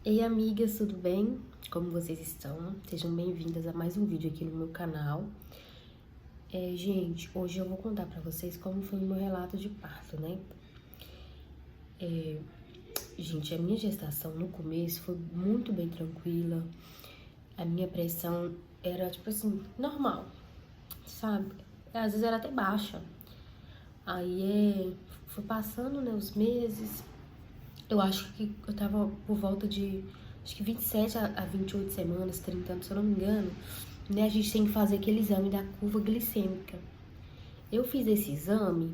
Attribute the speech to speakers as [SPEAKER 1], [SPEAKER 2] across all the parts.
[SPEAKER 1] Ei, amigas, tudo bem? Como vocês estão? Sejam bem-vindas a mais um vídeo aqui no meu canal. Gente, hoje eu vou contar pra vocês como foi o meu relato de parto, né? Gente, a minha gestação no começo foi muito bem tranquila. A minha pressão era, tipo assim, normal, sabe? Às vezes era até baixa. Aí, foi passando, né, os meses. Eu acho que eu tava por volta de, acho que 27 a 28 semanas, 30 anos, se eu não me engano, né? A gente tem que fazer aquele exame da curva glicêmica. Eu fiz esse exame,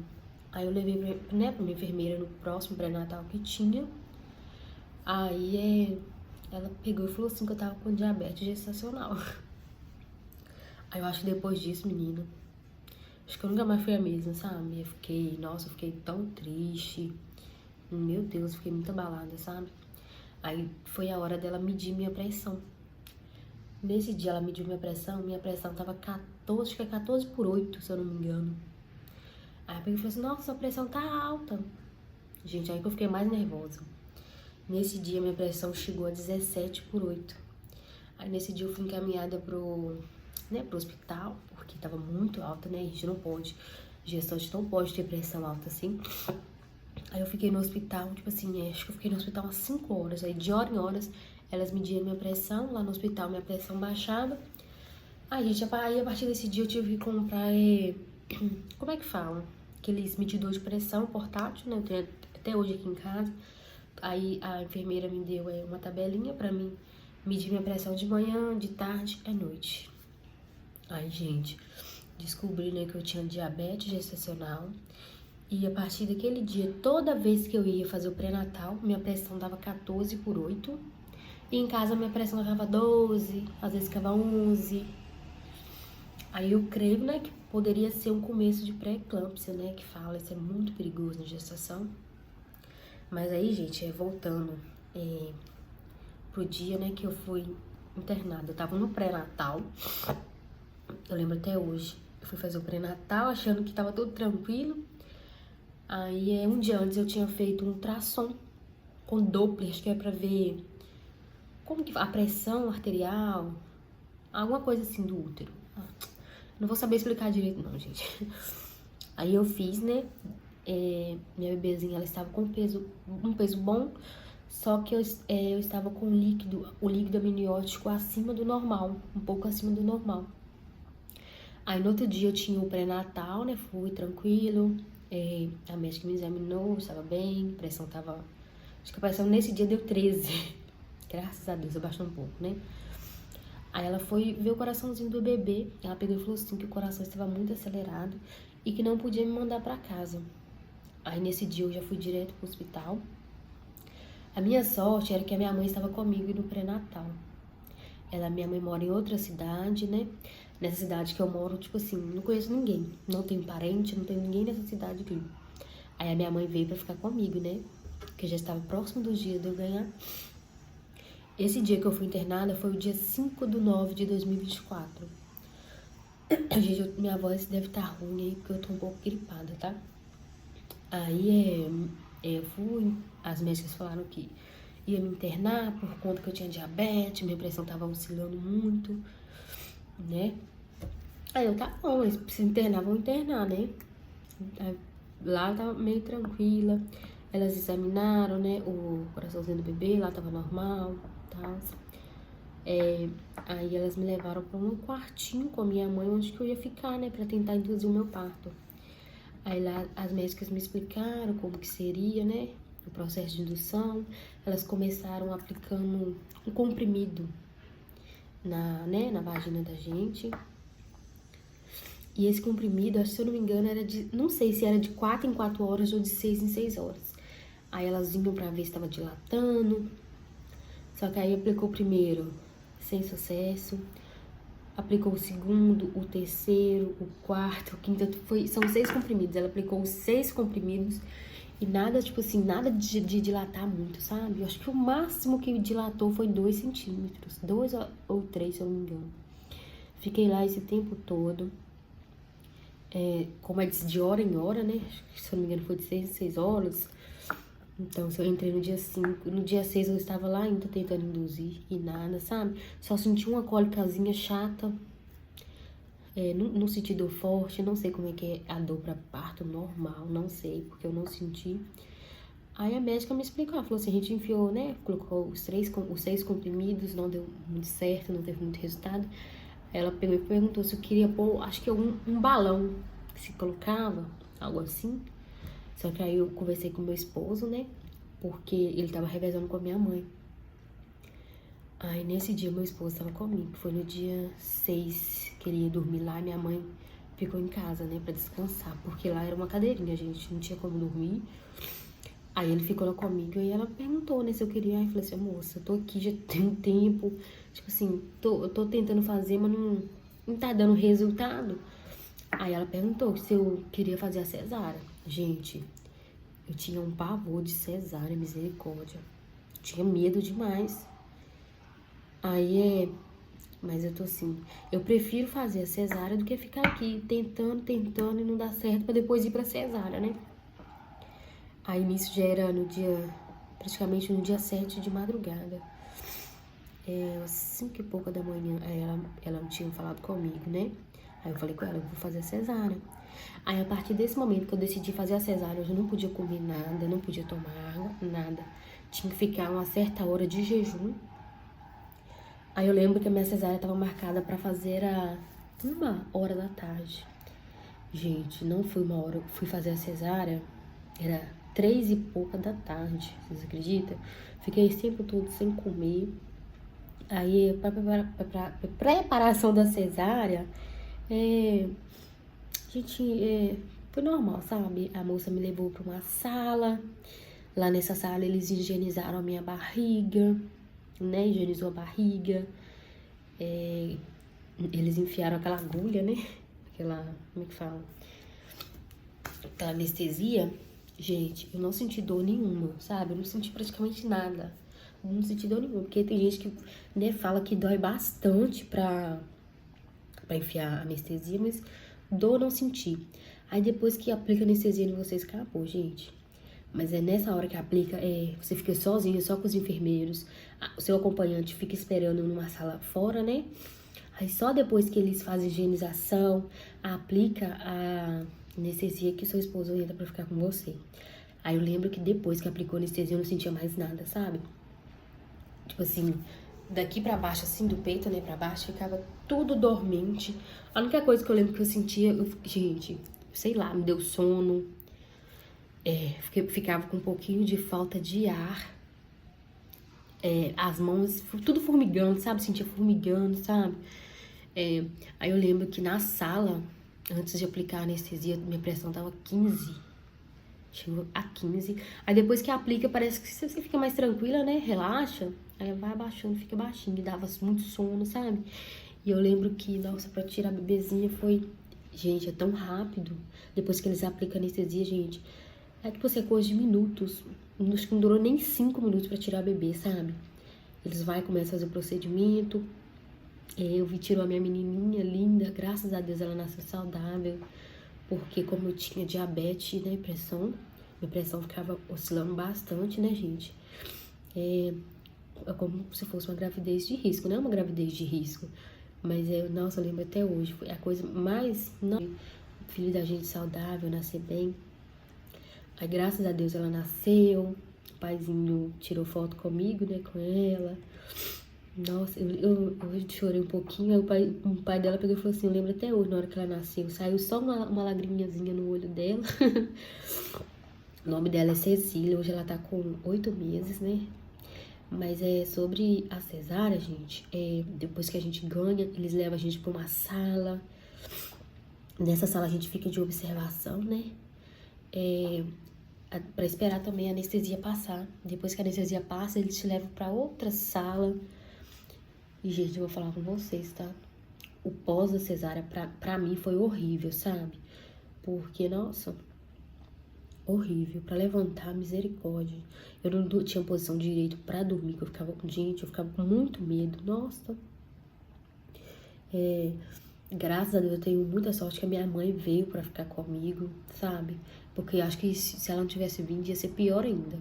[SPEAKER 1] aí eu levei pra minha enfermeira no próximo pré-natal que tinha. Aí ela pegou e falou assim que eu tava com diabetes gestacional. Aí eu acho que depois disso, menina, acho que eu nunca mais fui a mesma, sabe? Eu fiquei tão triste. Meu Deus, eu fiquei muito abalada, sabe? Aí foi a hora dela medir minha pressão. Nesse dia ela mediu minha pressão tava 14, acho que é 14/8, se eu não me engano. Aí ela pegou e falou assim, nossa, sua pressão tá alta. Gente, aí que eu fiquei mais nervosa. Nesse dia minha pressão chegou a 17/8. Aí nesse dia eu fui encaminhada pro hospital, porque tava muito alta, né? A gente não pode, gestante não pode ter pressão alta assim. Aí eu fiquei no hospital, tipo assim, acho que eu fiquei no hospital umas 5 horas. Aí de hora em horas, elas mediam minha pressão. Lá no hospital, minha pressão baixava. Aí, gente, aí a partir desse dia eu tive que comprar, como é que fala? Aqueles medidores de pressão portátil, né? Eu tenho até hoje aqui em casa. Aí a enfermeira me deu uma tabelinha pra mim medir minha pressão de manhã, de tarde e à noite. Aí, gente, descobri, né, que eu tinha diabetes gestacional. E a partir daquele dia, toda vez que eu ia fazer o pré-natal, minha pressão dava 14/8. E em casa minha pressão dava 12, às vezes ficava 11. Aí eu creio, né, que poderia ser um começo de pré-eclâmpsia, né, que fala, isso é muito perigoso na gestação. Mas aí, gente, voltando pro dia, né, que eu fui internada. Eu tava no pré-natal, eu lembro até hoje. Eu fui fazer o pré-natal achando que tava tudo tranquilo. Aí, um dia antes eu tinha feito um ultrassom com Doppler, acho que é pra ver como que a pressão arterial, alguma coisa assim do útero. Não vou saber explicar direito não, gente. Aí eu fiz, né? Minha bebezinha, ela estava com um peso bom, só que eu estava com o líquido amniótico acima do normal, um pouco acima do normal. Aí no outro dia eu tinha o pré-natal, né? Fui tranquilo. A médica me examinou, estava bem, a pressão tava. Acho que a pressão nesse dia deu 13. Graças a Deus, abaixou um pouco, né? Aí ela foi ver o coraçãozinho do bebê. Ela pegou e falou assim que o coração estava muito acelerado e que não podia me mandar pra casa. Aí nesse dia eu já fui direto pro hospital. A minha sorte era que a minha mãe estava comigo no pré-natal. Minha mãe mora em outra cidade, né? Nessa cidade que eu moro, tipo assim, não conheço ninguém. Não tenho parente, não tenho ninguém nessa cidade aqui. Aí a minha mãe veio pra ficar comigo, né? Porque já estava próximo do dia de eu ganhar. Esse dia que eu fui internada foi o dia 5/9/2024. Gente, minha voz deve estar ruim aí, porque eu tô um pouco gripada, tá? Aí eu fui, as médicas falaram que ia me internar por conta que eu tinha diabetes, minha pressão tava oscilando muito, né? Aí eu, tá bom, se internar, vão internar, né? Aí, lá eu tava meio tranquila, elas examinaram, né, o coraçãozinho do bebê, lá tava normal, tá? Aí elas me levaram pra um quartinho com a minha mãe, onde que eu ia ficar, né, pra tentar induzir o meu parto. Aí lá as médicas me explicaram como que seria, né, o processo de indução. Elas começaram aplicando um comprimido na vagina da gente. E esse comprimido, se eu não me engano, não sei se era de 4 em 4 horas ou de 6 em 6 horas. Aí elas vinham pra ver se estava dilatando. Só que aí aplicou o primeiro sem sucesso. Aplicou o segundo, o terceiro, o quarto, o quinto, são 6 comprimidos. Ela aplicou os 6 comprimidos e nada, tipo assim, nada de dilatar muito, sabe? Eu acho que o máximo que dilatou foi 2 centímetros, 2 ou 3, se eu não me engano. Fiquei lá esse tempo todo, como é de hora em hora, né? Se eu não me engano foi de 6 em 6 horas. Então, se eu entrei no dia 5, no dia 6 eu estava lá ainda tentando induzir e nada, sabe? Só senti uma cólicazinha chata, não senti dor forte, não sei como é que é a dor pra parto normal, não sei, porque eu não senti. Aí a médica me explicou, ela falou assim, a gente enfiou, né, colocou os 6 comprimidos, não deu muito certo, não teve muito resultado. Ela pegou e perguntou se eu queria pôr, acho que um balão que se colocava, algo assim. Só que aí eu conversei com meu esposo, né, porque ele tava revezando com a minha mãe. Aí nesse dia meu esposo tava comigo, foi no dia 6 que ele ia dormir lá, e minha mãe ficou em casa, né, pra descansar, porque lá era uma cadeirinha, gente, não tinha como dormir. Aí ele ficou lá comigo e ela perguntou, né, se eu queria. Aí eu falei assim, moça, eu tô aqui já tem um tempo, tipo assim, eu tô tentando fazer, mas não tá dando resultado. Aí ela perguntou se eu queria fazer a cesárea. Gente, eu tinha um pavor de cesárea, misericórdia. Tinha medo demais. Mas eu tô assim, eu prefiro fazer a cesárea do que ficar aqui tentando e não dar certo pra depois ir pra cesárea, né? Aí nisso já era praticamente no dia 7 de madrugada. 5 e pouca da manhã, aí ela tinha falado comigo, né? Aí eu falei com ela, eu vou fazer a cesárea. Aí a partir desse momento que eu decidi fazer a cesárea, eu já não podia comer nada, não podia tomar água, nada. Tinha que ficar uma certa hora de jejum. Aí eu lembro que a minha cesárea estava marcada para fazer a 1h da tarde. Gente, não foi 1h, fui fazer a cesárea, era 3 e pouca da tarde, vocês acreditam? Fiquei esse tempo todo sem comer. Aí, pra preparação da cesárea, foi normal, sabe? A moça me levou pra uma sala. Lá nessa sala eles higienizaram a minha barriga, né? Higienizou a barriga. Eles enfiaram aquela agulha, né? Como é que fala? Aquela anestesia. Gente, eu não senti dor nenhuma, sabe? Eu não senti praticamente nada. Eu não senti dor nenhuma, porque tem gente que, né, fala que dói bastante pra enfiar anestesia, mas dor eu não senti. Aí depois que aplica anestesia em vocês, acabou, gente. Mas é nessa hora que aplica, você fica sozinho, só com os enfermeiros. O seu acompanhante fica esperando numa sala fora, né? Aí só depois que eles fazem higienização, aplica a anestesia que seu esposo entra pra ficar com você. Aí eu lembro que depois que aplicou a anestesia eu não sentia mais nada, sabe? Tipo assim, daqui pra baixo, assim, do peito, né, pra baixo, ficava tudo dormente. A única coisa que eu lembro que eu sentia, gente, sei lá, me deu sono. Ficava com um pouquinho de falta de ar. As mãos, tudo formigando, sabe? Sentia formigando, sabe? Aí eu lembro que na sala, antes de aplicar a anestesia, minha pressão tava 15. Chegou a 15. Aí depois que aplica, parece que você fica mais tranquila, né? Relaxa. Aí vai abaixando, fica baixinho. Me dava muito sono, sabe? E eu lembro que, nossa, pra tirar a bebezinha foi... Gente, é tão rápido. Depois que eles aplicam a anestesia, gente... É tipo assim, coisa de minutos. Acho que não durou nem 5 minutos pra tirar a bebê, sabe? Eles vai começar a fazer o procedimento. Eu tirou a minha menininha linda. Graças a Deus ela nasceu saudável. Porque como eu tinha diabetes, né, minha pressão ficava oscilando bastante, né, gente? É como se fosse uma gravidez de risco. Não é uma gravidez de risco. Mas nossa, eu lembro até hoje. Foi a coisa mais... Não, filho da gente saudável, nascer bem. Aí, graças a Deus, ela nasceu. O paizinho tirou foto comigo, né, com ela. Nossa, eu chorei um pouquinho. Aí o pai dela pegou e falou assim, eu lembro até hoje, na hora que ela nasceu. Saiu só uma lagriminhazinha no olho dela. O nome dela é Cecília. Hoje ela tá com 8 meses, né? Mas sobre a cesárea, gente. Depois que a gente ganha, eles levam a gente pra uma sala. Nessa sala a gente fica de observação, né? Pra esperar também a anestesia passar. Depois que a anestesia passa, eles te levam pra outra sala. E, gente, eu vou falar com vocês, tá? O pós da cesárea, pra mim, foi horrível, sabe? Porque, nossa, horrível. Pra levantar, misericórdia. Eu não tinha posição direito pra dormir, que eu ficava com muito medo. Nossa. Graças a Deus, eu tenho muita sorte que a minha mãe veio pra ficar comigo, sabe? Porque acho que se ela não tivesse vindo, ia ser pior ainda.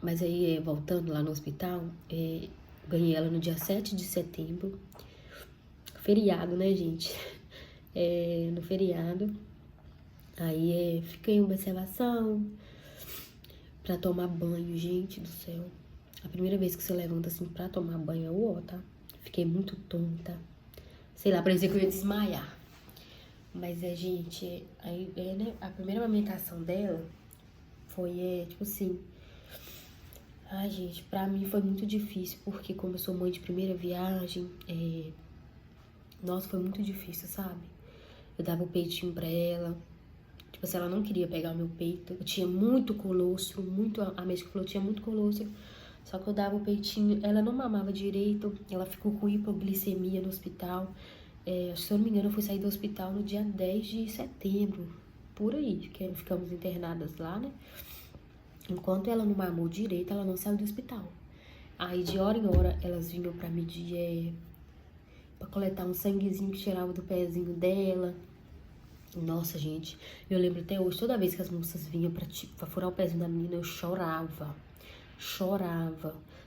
[SPEAKER 1] Mas aí, voltando lá no hospital, ganhei ela no dia 7 de setembro. Feriado, né, gente? No feriado. Aí fiquei em observação pra tomar banho, gente do céu. A primeira vez que você levanta assim pra tomar banho é o ó, tá? Fiquei muito tonta. Sei lá, parecia que eu ia desmaiar. Mas gente, aí, né, a primeira amamentação dela foi, tipo assim... Ai, gente, pra mim foi muito difícil, porque como eu sou mãe de primeira viagem, nossa, foi muito difícil, sabe? Eu dava o peitinho pra ela, tipo assim, ela não queria pegar o meu peito, eu tinha muito colostro, a médica falou que tinha muito colostro, só que eu dava o peitinho, ela não mamava direito, ela ficou com hipoglicemia no hospital, se eu não me engano, eu fui sair do hospital no dia 10 de setembro, por aí, que ficamos internadas lá, né? Enquanto ela não mamou direito, ela não saiu do hospital. Aí, de hora em hora, elas vinham pra medir, pra coletar um sanguezinho que tirava do pezinho dela. Nossa, gente, eu lembro até hoje, toda vez que as moças vinham pra furar o pezinho da menina, eu chorava,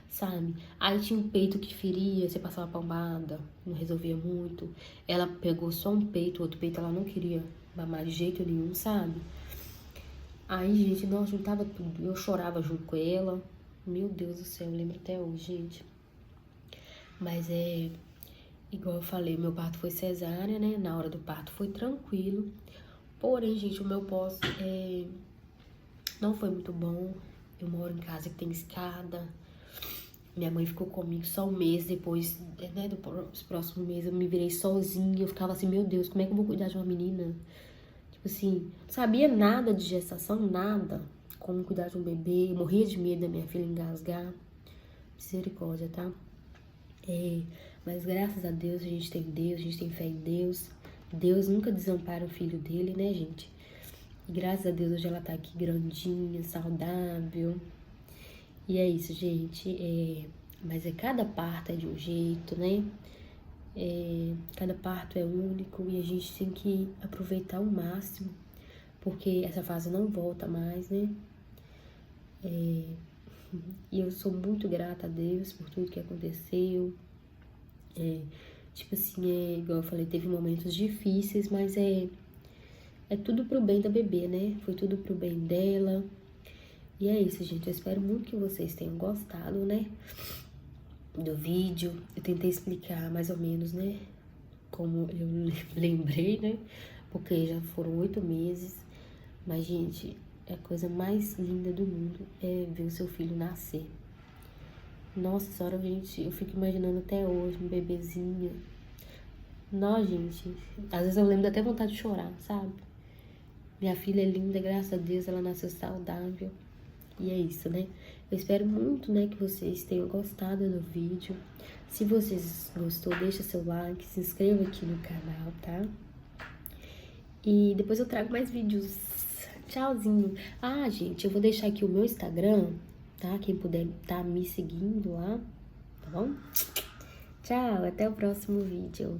[SPEAKER 1] sabe? Aí tinha um peito que feria, você passava palmada, não resolvia muito. Ela pegou só um peito, o outro peito ela não queria mamar de jeito nenhum, sabe? Aí, gente, nossa, juntava tudo. Eu chorava junto com ela. Meu Deus do céu, eu lembro até hoje, gente. Mas igual eu falei, meu parto foi cesárea, né? Na hora do parto foi tranquilo. Porém, gente, o meu pós não foi muito bom. Eu moro em casa que tem escada. Minha mãe ficou comigo só um mês. Depois, né, dos próximos meses, eu me virei sozinha. Eu ficava assim, meu Deus, como é que eu vou cuidar de uma menina? Tipo assim, não sabia nada de gestação, nada. Como cuidar de um bebê. Eu morria de medo da minha filha engasgar. Misericórdia, tá? Mas graças a Deus, a gente tem fé em Deus. Deus nunca desampara o filho dele, né, gente? E graças a Deus, hoje ela tá aqui grandinha, saudável. E é isso, gente. Mas cada parto é de um jeito, né? Cada parto é único e a gente tem que aproveitar ao máximo, porque essa fase não volta mais, né? E eu sou muito grata a Deus por tudo que aconteceu. Tipo assim, igual eu falei, teve momentos difíceis, mas é tudo pro bem da bebê, né? Foi tudo pro bem dela. E é isso, gente. Eu espero muito que vocês tenham gostado, né? Do vídeo. Eu tentei explicar mais ou menos, né? Como eu lembrei, né? Porque já foram 8 meses. Mas, gente, a coisa mais linda do mundo é ver o seu filho nascer. Nossa senhora, gente, eu fico imaginando até hoje, um bebezinho. Nossa, gente, às vezes eu lembro até vontade de chorar, sabe? Minha filha é linda, graças a Deus, ela nasceu saudável. E é isso, né? Eu espero muito, né, que vocês tenham gostado do vídeo. Se vocês gostou, deixa seu like, se inscreva aqui no canal, tá? E depois eu trago mais vídeos. Tchauzinho. Ah, gente, eu vou deixar aqui o meu Instagram, tá? Quem puder tá me seguindo lá, tá bom? Tchau, até o próximo vídeo.